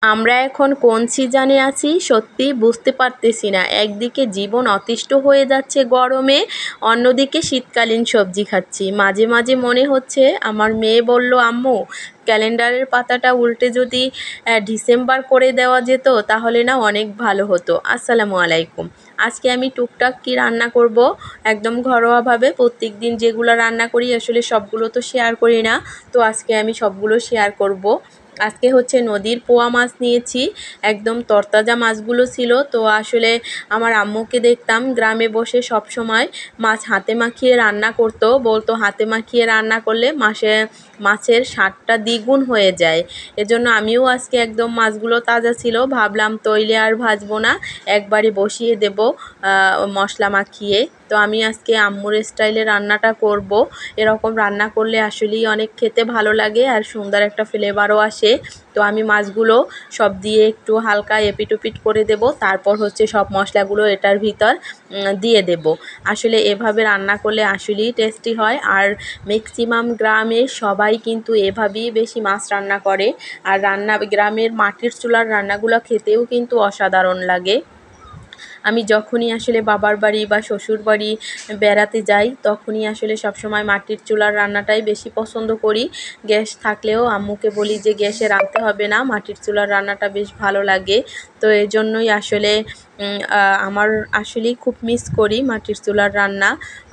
আমরা এখন কোন সিজনে আছি সত্যিই বুঝতে পারতেছি না। একদিকে জীবন অতিষ্ঠ হয়ে যাচ্ছে গরমে, অন্যদিকে শীতকালীন সবজি খাচ্ছি। মাঝে মাঝে মনে হচ্ছে, আমার মেয়ে বলল, আম্মু ক্যালেন্ডারের পাতাটা উল্টে যদি ডিসেম্বর করে দেওয়া যেত তাহলে না অনেক ভালো হতো। আসসালামু আলাইকুম। আজকে আমি টুকটাক কি রান্না করব, একদম ঘরোয়াভাবে প্রত্যেক দিন যেগুলো রান্না করি আসলে সবগুলো তো শেয়ার করি না, তো আজকে আমি সবগুলো শেয়ার করব। আজকে হচ্ছে নদীর পোয়া মাছ নিয়েছি, একদম তরতাজা মাছগুলো ছিল। তো আসলে আমার আম্মুকে দেখতাম গ্রামে বসে সব সময় মাছ হাতে মাখিয়ে রান্না করতো, বলতো হাতে মাখিয়ে রান্না করলে মাছের স্বাদটা দ্বিগুণ হয়ে যায়। এজন্য আমিও আজকে একদম মাছগুলো তাজা ছিল, ভাবলাম তৈলে আর ভাজবো না, একবারে বসিয়ে দেব মশলা মাখিয়ে। তো আমি আজকে আম্মুর স্টাইলে রান্নাটা করব। এরকম রান্না করলে আসলেই অনেক খেতে ভালো লাগে আর সুন্দর একটা ফ্লেভারও আসে। তো আমি মাছগুলো সব দিয়ে একটু হালকা এপিট ওপিট করে দেব, তারপর হচ্ছে সব মশলাগুলো এটার ভিতর দিয়ে দেব। আসলে এভাবে রান্না করলে আসলেই টেস্টি হয়, আর ম্যাক্সিমাম গ্রামের সবাই কিন্তু এভাবেই বেশি মাছ রান্না করে। আর গ্রামের মাটির চুলার রান্নাগুলো খেতেও কিন্তু অসাধারণ লাগে। আমি যখনই আসলে বাবার বাড়ি বা শ্বশুর বাড়ি বেড়াতে যাই তখনই আসলে সবসময় মাটির চুলার রান্নাটাই বেশি পছন্দ করি। গ্যাস থাকলেও আম্মুকে বলি যে গ্যাসে রাঁধতে হবে না, মাটির চুলার রান্নাটা বেশ ভালো লাগে। তো এজন্যই আসলে আমার আসলেই খুব মিস করি মাটির চুলার রান্না।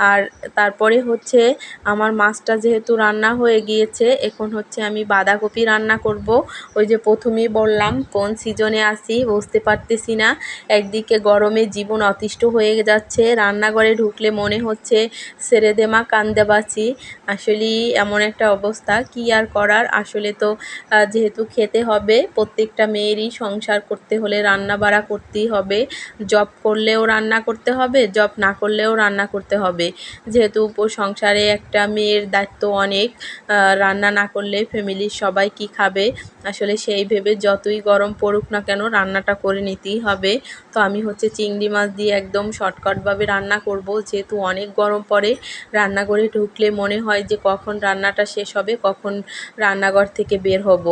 আর তারপরে হচ্ছে আমার মাছটা যেহেতু রান্না হয়ে গিয়েছে, এখন হচ্ছে আমি বাঁধাকপি রান্না করব। ওই যে প্রথমেই বললাম কোন সিজনে আছি বুঝতে পারতেছি না। একদিকে গরমে জীবন অতিষ্ঠ হয়ে যাচ্ছে, রান্নাঘরে ঢুকলে মনে হচ্ছে ছেড়ে দে মা কান্দে বাঁচি। আসলেই এমন একটা অবস্থা, কি আর করার। আসলে তো যেহেতু খেতে হবে, প্রত্যেকটা মেয়েরই সংসার করতে হলে রান্না বাড়া করতেই হবে। জব করলেও রান্না করতে হবে, জব না করলেও রান্না করতে হবে। যেহেতু সংসারে একটা মেয়ের দায়িত্ব অনেক, রান্না না করলে ফ্যামিলির সবাই কি খাবে। আসলে সেই ভেবে যতই গরম পড়ুক না কেন রান্নাটা করে নিতেই হবে। তো আমি হচ্ছে চিংড়ি মাছ দিয়ে একদম শর্টকাটভাবে রান্না করব, যেহেতু অনেক গরম পড়ে। রান্নাঘরে ঢুকলে মনে হয় যে কখন রান্নাটা শেষ হবে, কখন রান্নাঘর থেকে বের হব।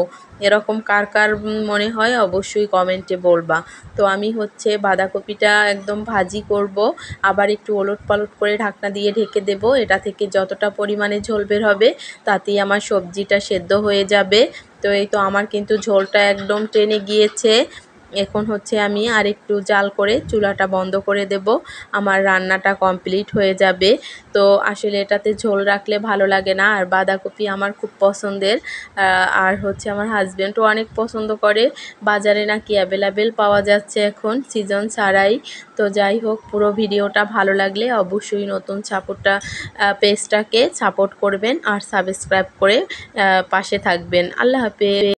এরকম কার কার মনে হয় অবশ্যই কমেন্টে বলবা। তো আমি হচ্ছে বাঁধাকপিটা একদম ভাজি করব, আবার একটু ওলট পালট করে ঢাকনা দিয়ে ঢেকে দেব। এটা থেকে যতটা পরিমাণে ঝোল বের হবে তাতেই আমার সবজিটা সেদ্ধ হয়ে যাবে। তো এই তো আমার কিন্তু ঝোলটা একদম টেনে গিয়েছে। এখন হচ্ছে আমি আর একটু জাল করে চুলাটা বন্ধ করে দেব, আমার রান্নাটা কমপ্লিট হয়ে যাবে। তো আসলে এটাতে ঝোল রাখলে ভালো লাগে না, আর বাঁধাকপি আমার খুব পছন্দের। আর হচ্ছে আমার হাজব্যান্ডও অনেক পছন্দ করে। বাজারে নাকি অ্যাভেলেবেল পাওয়া যাচ্ছে এখন সিজন ছাড়াই। তো যাই হোক, পুরো ভিডিওটা ভালো লাগলে অবশ্যই নতুন পেজটাকে সাপোর্ট করবেন আর সাবস্ক্রাইব করে পাশে থাকবেন। আল্লাহ হাফেজ।